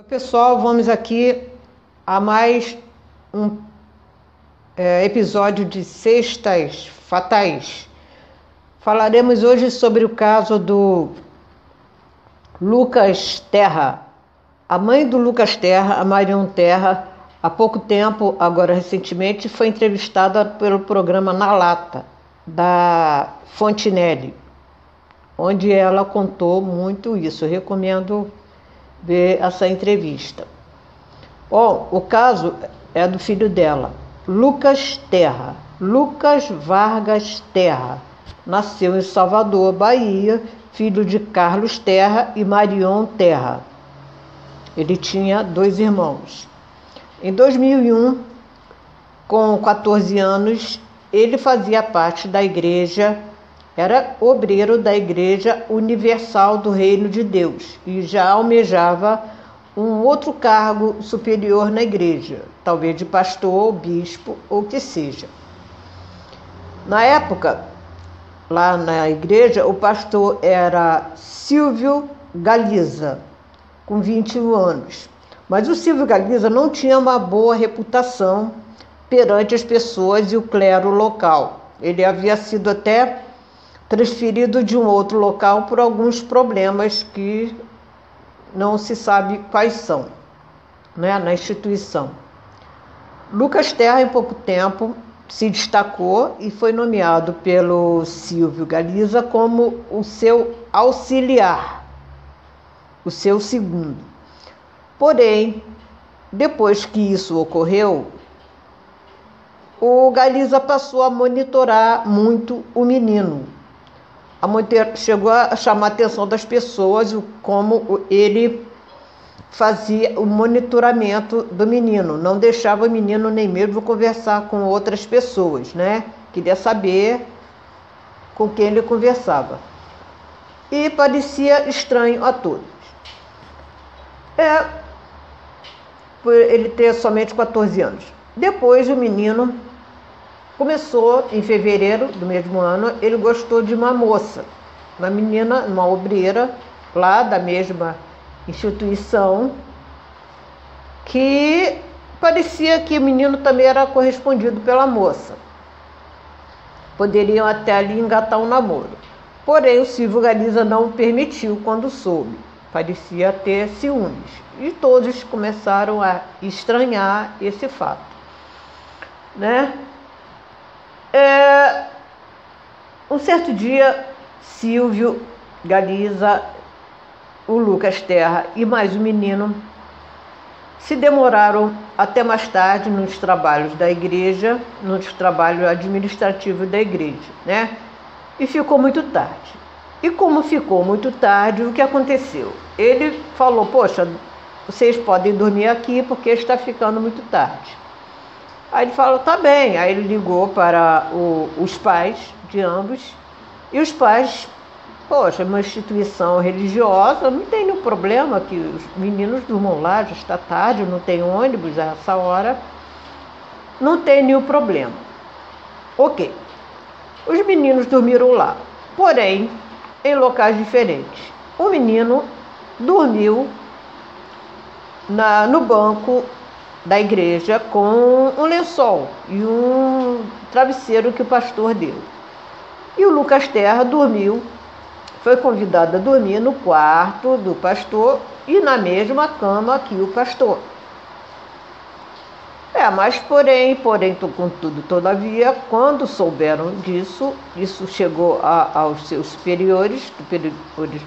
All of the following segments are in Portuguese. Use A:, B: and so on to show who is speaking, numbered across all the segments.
A: Pessoal, vamos aqui a mais um episódio de Sextas Fatais. Falaremos hoje sobre o caso do Lucas Terra. A mãe do Lucas Terra, a Marion Terra, há pouco tempo, agora recentemente, foi entrevistada pelo programa Na Lata, da Fontenelle, onde ela contou muito isso. Eu recomendo ver essa entrevista. Bom, o caso é do filho dela, Lucas Terra, Lucas Vargas Terra. Nasceu em Salvador, Bahia, filho de Carlos Terra e Marion Terra. Ele tinha 2 irmãos. Em 2001, com 14 anos, ele fazia parte da igreja, era obreiro da Igreja Universal do Reino de Deus e já almejava um outro cargo superior na igreja, talvez de pastor, bispo ou que seja. Na época, lá na igreja, o pastor era Silvio Galiza, com 21 anos. Mas o Silvio Galiza não tinha uma boa reputação perante as pessoas e o clero local. Ele havia sido até transferido de um outro local por alguns problemas que não se sabe quais são, né, na instituição. Lucas Terra, em pouco tempo, se destacou e foi nomeado pelo Silvio Galiza como o seu auxiliar, o seu segundo. Porém, depois que isso ocorreu, o Galiza passou a monitorar muito o menino. Chegou a chamar a atenção das pessoas como ele fazia o monitoramento do menino. Não deixava o menino nem mesmo conversar com outras pessoas, né? Queria saber com quem ele conversava. E parecia estranho a todos. Por ele ter somente 14 anos. Depois o menino começou, em fevereiro do mesmo ano, ele gostou de uma moça, uma menina, uma obreira, lá da mesma instituição, que parecia que o menino também era correspondido pela moça. Poderiam até ali engatar um namoro. Porém, o Silvio Galiza não permitiu quando soube. Parecia ter ciúmes. E todos começaram a estranhar esse fato, né? Um certo dia, Silvio Galiza, o Lucas Terra e mais um menino se demoraram até mais tarde nos trabalhos da igreja, nos trabalhos administrativos da igreja, né? E ficou muito tarde. E como ficou muito tarde, o que aconteceu? Ele falou, poxa, vocês podem dormir aqui porque está ficando muito tarde. Aí ele falou, tá bem. Aí ele ligou para os pais de ambos. E os pais, poxa, uma instituição religiosa, não tem nenhum problema que os meninos durmam lá, já está tarde, não tem ônibus a essa hora. Não tem nenhum problema. Ok. Os meninos dormiram lá, porém, em locais diferentes. O menino dormiu no banco da igreja com um lençol e um travesseiro que o pastor deu. E o Lucas Terra dormiu, foi convidado a dormir no quarto do pastor e na mesma cama que o pastor. Mas contudo, todavia, quando souberam disso, isso chegou aos seus superiores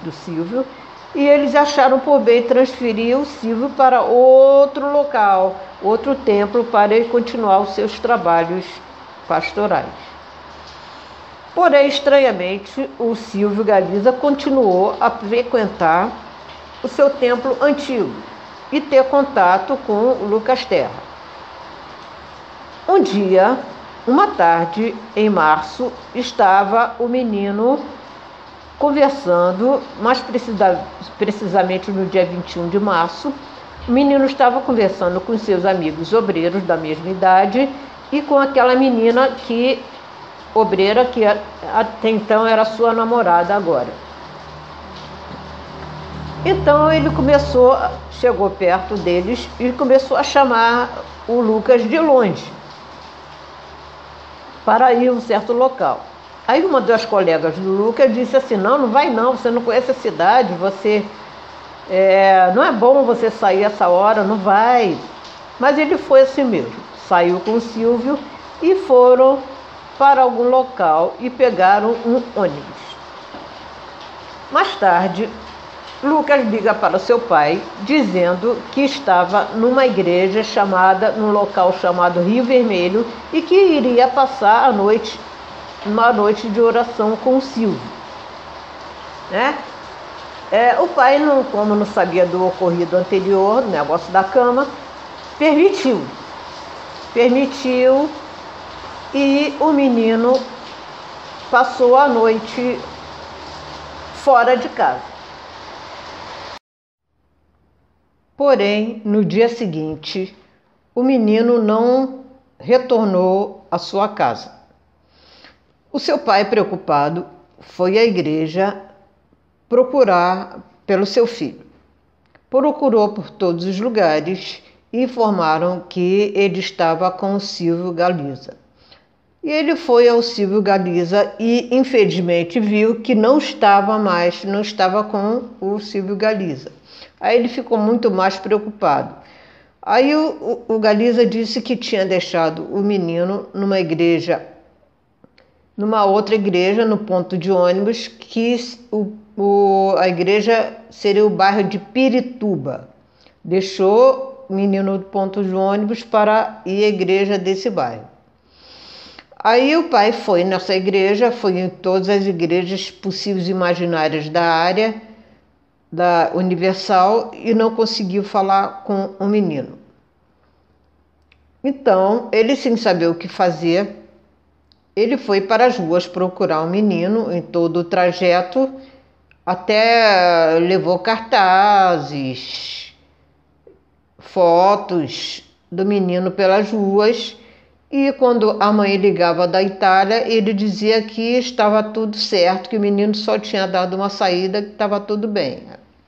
A: do Silvio, e eles acharam por bem transferir o Silvio para outro local, outro templo, para ele continuar os seus trabalhos pastorais. Porém, estranhamente, o Silvio Galiza continuou a frequentar o seu templo antigo e ter contato com o Lucas Terra. Um dia, uma tarde, em março, estava o menino conversando, mais precisamente no dia 21 de março, o menino estava conversando com seus amigos obreiros da mesma idade e com aquela menina que obreira que até então era sua namorada agora. Então ele chegou perto deles e começou a chamar o Lucas de longe para ir a um certo local. Aí uma das colegas do Lucas disse assim: não vai não, você não conhece a cidade, não é bom você sair essa hora, não vai. Mas ele foi assim mesmo, saiu com o Silvio e foram para algum local e pegaram um ônibus. Mais tarde, Lucas liga para o seu pai dizendo que estava numa igreja num local chamado Rio Vermelho e que iria passar uma noite de oração com o Silvio, né? O pai, como não sabia do ocorrido anterior, do negócio da cama, permitiu e o menino passou a noite fora de casa. Porém, no dia seguinte, o menino não retornou à sua casa. O seu pai, preocupado, foi à igreja procurar pelo seu filho. Procurou por todos os lugares e informaram que ele estava com o Silvio Galiza. E ele foi ao Silvio Galiza e, infelizmente, viu que não estava com o Silvio Galiza. Aí ele ficou muito mais preocupado. Aí o Galiza disse que tinha deixado o menino numa outra igreja, no ponto de ônibus, que a igreja seria o bairro de Pirituba. Deixou o menino no ponto de ônibus para ir à igreja desse bairro. Aí o pai foi nessa igreja, foi em todas as igrejas possíveis e imaginárias da área da Universal e não conseguiu falar com o menino. Então, ele, sem saber o que fazer, ele foi para as ruas procurar o menino em todo o trajeto, até levou cartazes, fotos do menino pelas ruas, e quando a mãe ligava da Itália, ele dizia que estava tudo certo, que o menino só tinha dado uma saída, que estava tudo bem.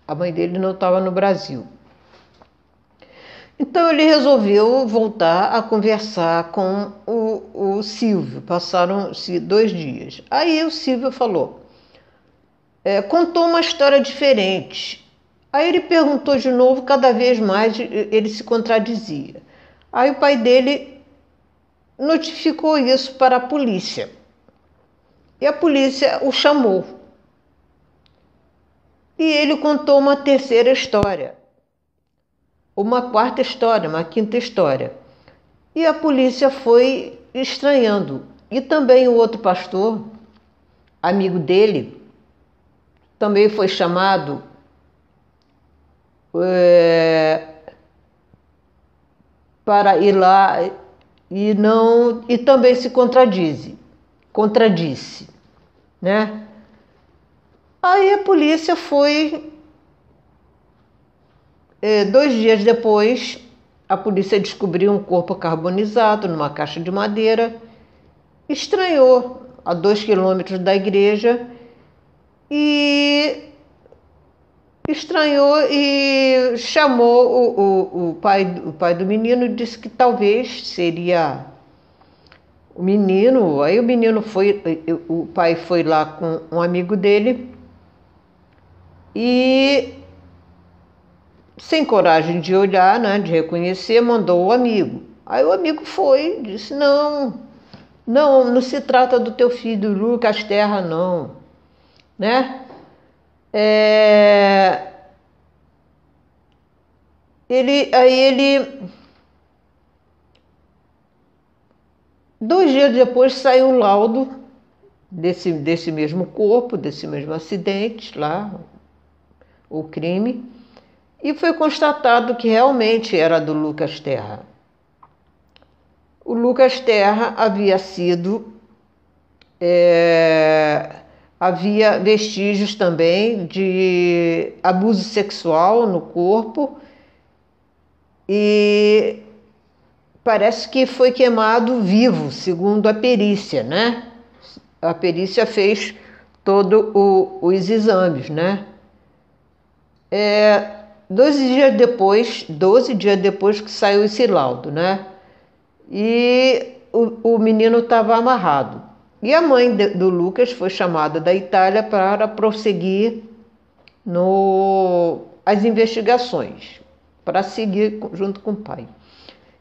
A: A mãe dele não estava no Brasil. Então ele resolveu voltar a conversar com o Silvio. Passaram-se 2 dias. Aí o Silvio contou uma história diferente. Aí ele perguntou de novo, cada vez mais ele se contradizia. Aí o pai dele notificou isso para a polícia. E a polícia o chamou. E ele contou uma terceira história, uma quarta história, uma quinta história. E a polícia foi estranhando. E também o outro pastor, amigo dele, também foi chamado para ir lá e também se contradisse, né? Aí a polícia foi, 2 dias depois, a polícia descobriu um corpo carbonizado numa caixa de madeira, estranhou a 2 quilômetros da igreja e chamou o pai do menino e disse que talvez seria o menino. Aí o pai foi lá com um amigo dele e, sem coragem de olhar, né, de reconhecer, mandou o amigo. Aí o amigo foi, disse: não se trata do teu filho Lucas Terra, não, né? Ele 2 dias depois saiu o laudo desse mesmo corpo, desse mesmo acidente lá, o crime, e foi constatado que realmente era do Lucas Terra. O Lucas Terra havia vestígios também de abuso sexual no corpo e parece que foi queimado vivo, segundo a perícia, né? a perícia fez todos os exames, né? 12 dias depois que saiu esse laudo, né? E o menino estava amarrado. E a mãe do Lucas foi chamada da Itália para prosseguir as investigações, para seguir junto com o pai.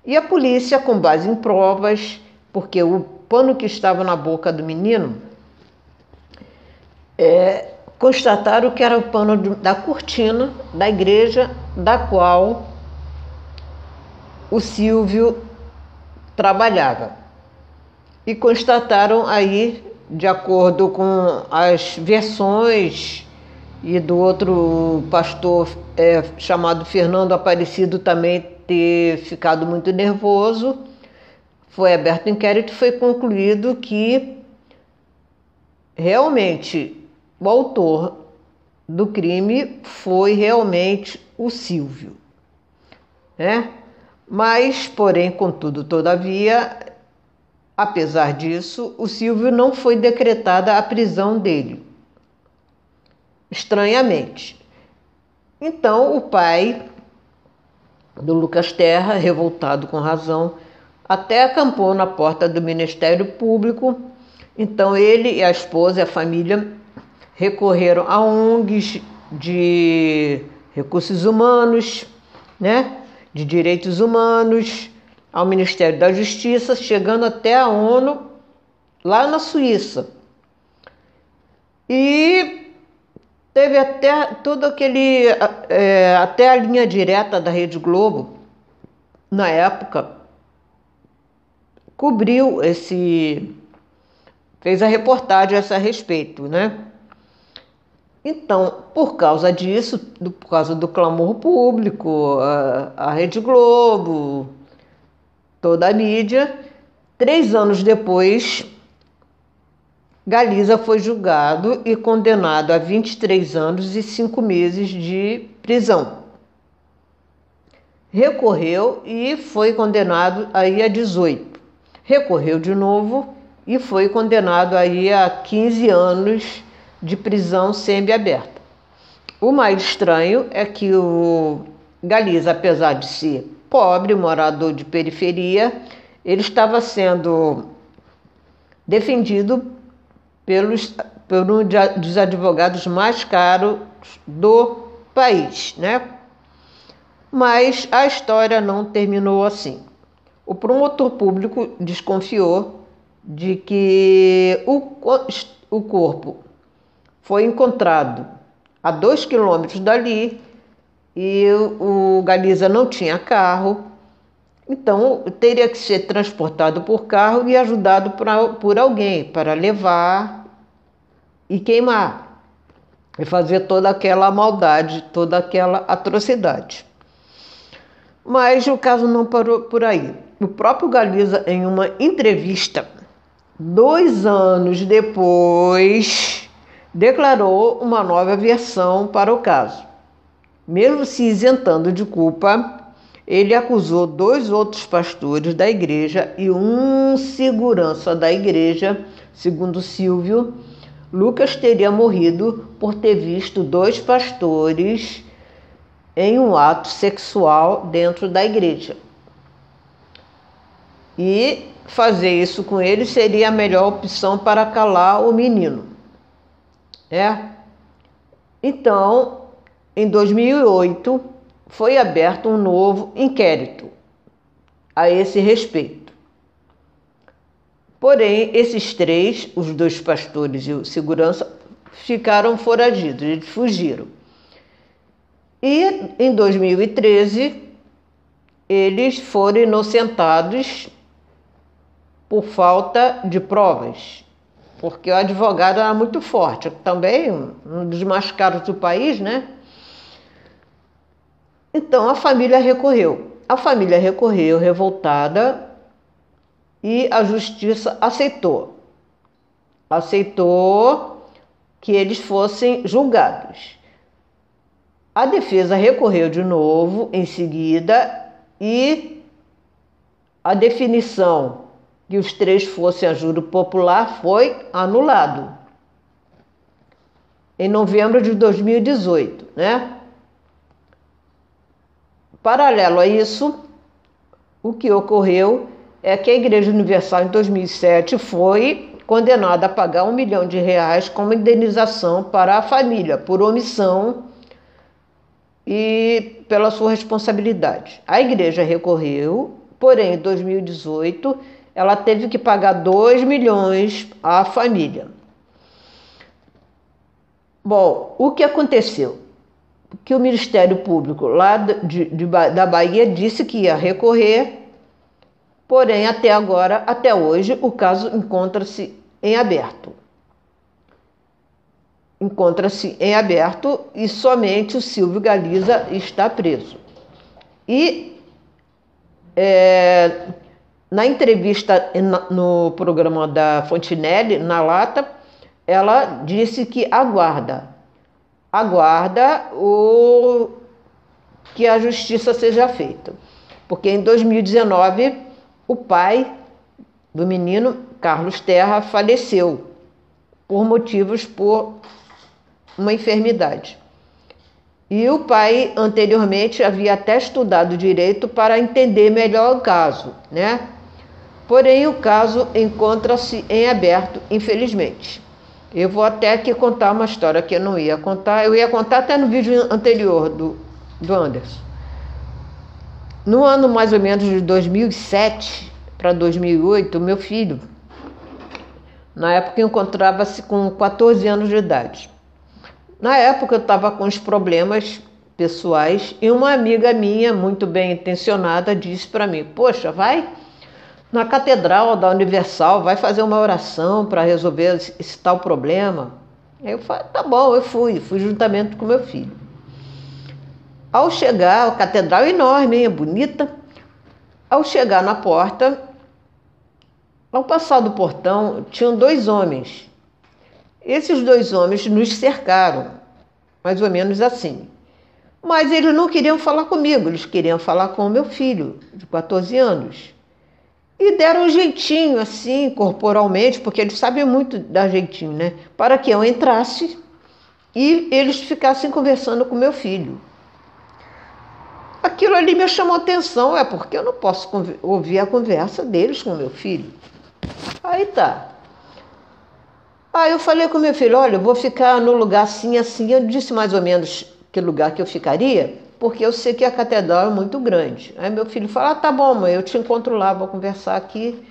A: E a polícia, com base em provas, porque o pano que estava na boca do menino, constataram que era o pano da cortina da igreja da qual o Silvio trabalhava. E constataram aí, de acordo com as versões e do outro pastor chamado Fernando Aparecido também ter ficado muito nervoso, foi aberto o inquérito e foi concluído que realmente o autor do crime foi realmente o Silvio, né? Mas, porém, contudo, todavia, apesar disso, o Silvio não foi decretada a prisão dele, estranhamente. Então, o pai do Lucas Terra, revoltado com razão, até acampou na porta do Ministério Público. Então, ele e a esposa e a família recorreram a ONGs de recursos humanos, né? De direitos humanos, ao Ministério da Justiça, chegando até a ONU, lá na Suíça. E teve até todo aquele, até a linha direta da Rede Globo, na época, cobriu fez a reportagem a esse respeito, né? Então, por causa disso, por causa do clamor público, a Rede Globo, toda a mídia, 3 anos depois, Galiza foi julgado e condenado a 23 anos e 5 meses de prisão. Recorreu e foi condenado aí a 18. Recorreu de novo e foi condenado aí a 15 anos de prisão semiaberta. O mais estranho é que o Galiza, apesar de ser pobre, morador de periferia, ele estava sendo defendido por um dos advogados mais caros do país, né? Mas a história não terminou assim. O promotor público desconfiou de que o corpo foi encontrado a 2 quilômetros dali e o Galiza não tinha carro, então teria que ser transportado por carro e ajudado por alguém para levar e queimar e fazer toda aquela maldade, toda aquela atrocidade. Mas o caso não parou por aí. O próprio Galiza, em uma entrevista 2 anos depois, declarou uma nova versão para o caso. Mesmo se isentando de culpa, ele acusou 2 outros pastores da igreja e um segurança da igreja. Segundo Silvio, Lucas teria morrido por ter visto 2 pastores em um ato sexual dentro da igreja. E fazer isso com ele seria a melhor opção para calar o menino. Então, em 2008, foi aberto um novo inquérito a esse respeito. Porém, esses 3, os 2 pastores e o segurança, ficaram foragidos, eles fugiram. E em 2013, eles foram inocentados por falta de provas, porque o advogado era muito forte, também um dos mais caros do país, né? Então a família recorreu. A família recorreu revoltada e a justiça aceitou. Aceitou que eles fossem julgados. A defesa recorreu de novo em seguida e a definição que os 3 fossem a juro popular foi anulado em novembro de 2018, né? Paralelo a isso, o que ocorreu é que a Igreja Universal em 2007 foi condenada a pagar R$1 milhão como indenização para a família por omissão e pela sua responsabilidade. A igreja recorreu, porém em 2018 ela teve que pagar 2 milhões à família. Bom, o que aconteceu? Que o Ministério Público lá da Bahia disse que ia recorrer, porém até agora, até hoje, o caso encontra-se em aberto. Encontra-se em aberto e somente o Silvio Galiza está preso. E na entrevista no programa da Fontinelli, na Lata, ela disse que aguarda que a justiça seja feita. Porque em 2019, o pai do menino, Carlos Terra, faleceu por uma enfermidade. E o pai, anteriormente, havia até estudado direito para entender melhor o caso, né? Porém, o caso encontra-se em aberto, infelizmente. Eu vou até aqui contar uma história que eu não ia contar. Eu ia contar até no vídeo anterior do Anderson. No ano mais ou menos de 2007 para 2008, meu filho, na época, encontrava-se com 14 anos de idade. Na época, eu estava com os problemas pessoais e uma amiga minha, muito bem intencionada, disse para mim: poxa, vai na Catedral da Universal, vai fazer uma oração para resolver esse tal problema. Aí eu falei: tá bom, eu fui juntamente com meu filho. Ao chegar, a catedral é enorme, bonita. Ao chegar na porta, ao passar do portão, tinham 2 homens. Esses 2 homens nos cercaram, mais ou menos assim. Mas eles não queriam falar comigo, eles queriam falar com o meu filho, de 14 anos. E deram um jeitinho, assim, corporalmente, porque eles sabem muito dar jeitinho, né? Para que eu entrasse e eles ficassem conversando com meu filho. Aquilo ali me chamou atenção, porque eu não posso ouvir a conversa deles com meu filho. Aí tá. Aí eu falei com meu filho: olha, eu vou ficar no lugar assim, assim. Eu disse mais ou menos que lugar que eu ficaria, porque eu sei que a catedral é muito grande. Aí meu filho falou: ah, tá bom, mãe, eu te encontro lá, vou conversar aqui.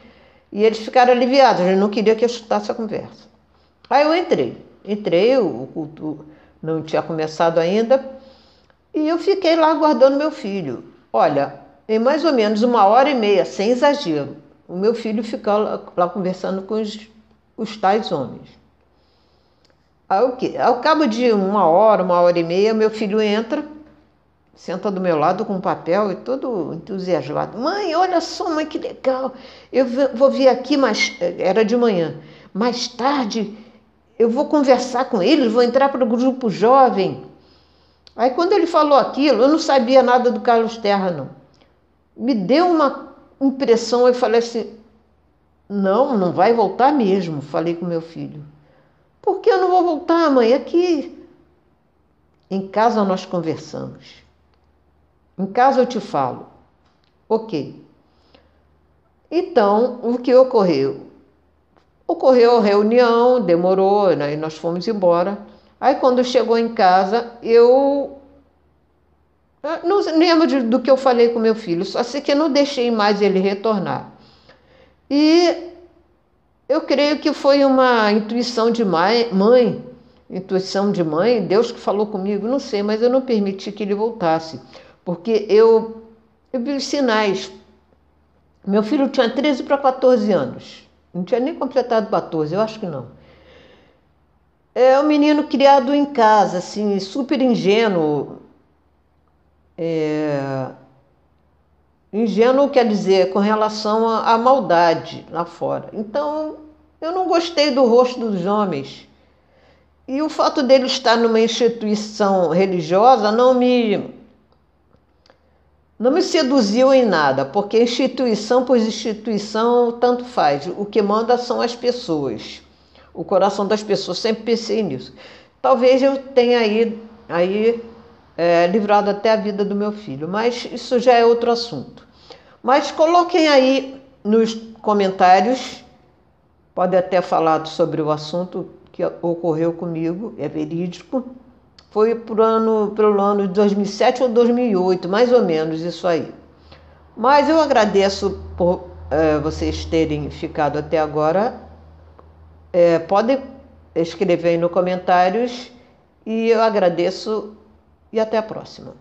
A: E eles ficaram aliviados, eles não queriam que eu escutasse a conversa. Aí eu entrei, o culto não tinha começado ainda, e eu fiquei lá aguardando meu filho. Olha, em mais ou menos 1h30, sem exagero, o meu filho ficou lá conversando com os tais homens. Ao cabo de 1h30, meu filho entra, senta do meu lado com um papel e todo entusiasmado. Mãe, olha só, mãe, que legal. Eu vou vir aqui, era de manhã. Mais tarde, eu vou conversar com eles, vou entrar para o grupo jovem. Aí quando ele falou aquilo, eu não sabia nada do Carlos Terra, não. Me deu uma impressão, eu falei assim: não vai voltar mesmo, falei com meu filho. Por que eu não vou voltar, mãe? Aqui em casa nós conversamos. Em casa eu te falo. Ok. Então, o que ocorreu? Ocorreu a reunião, demorou, né, e nós fomos embora. Aí quando chegou em casa, eu não lembro do que eu falei com meu filho, só sei que eu não deixei mais ele retornar. E eu creio que foi uma intuição de mãe, Deus que falou comigo, não sei, mas eu não permiti que ele voltasse, porque eu vi os sinais. Meu filho tinha 13 para 14 anos, não tinha nem completado 14, eu acho que não. É um menino criado em casa, assim, super ingênuo. Ingênuo quer dizer com relação à maldade lá fora. Então, eu não gostei do rosto dos homens. E o fato dele estar numa instituição religiosa não Não me seduziu em nada, porque instituição por instituição tanto faz. O que manda são as pessoas. O coração das pessoas, sempre pensei nisso. Talvez eu tenha livrado até a vida do meu filho, mas isso já é outro assunto. Mas coloquem aí nos comentários, pode até falar sobre o assunto que ocorreu comigo, é verídico. Foi pelo ano de 2007 ou 2008, mais ou menos isso aí. Mas eu agradeço por vocês terem ficado até agora. Podem escrever aí nos comentários e eu agradeço e até a próxima.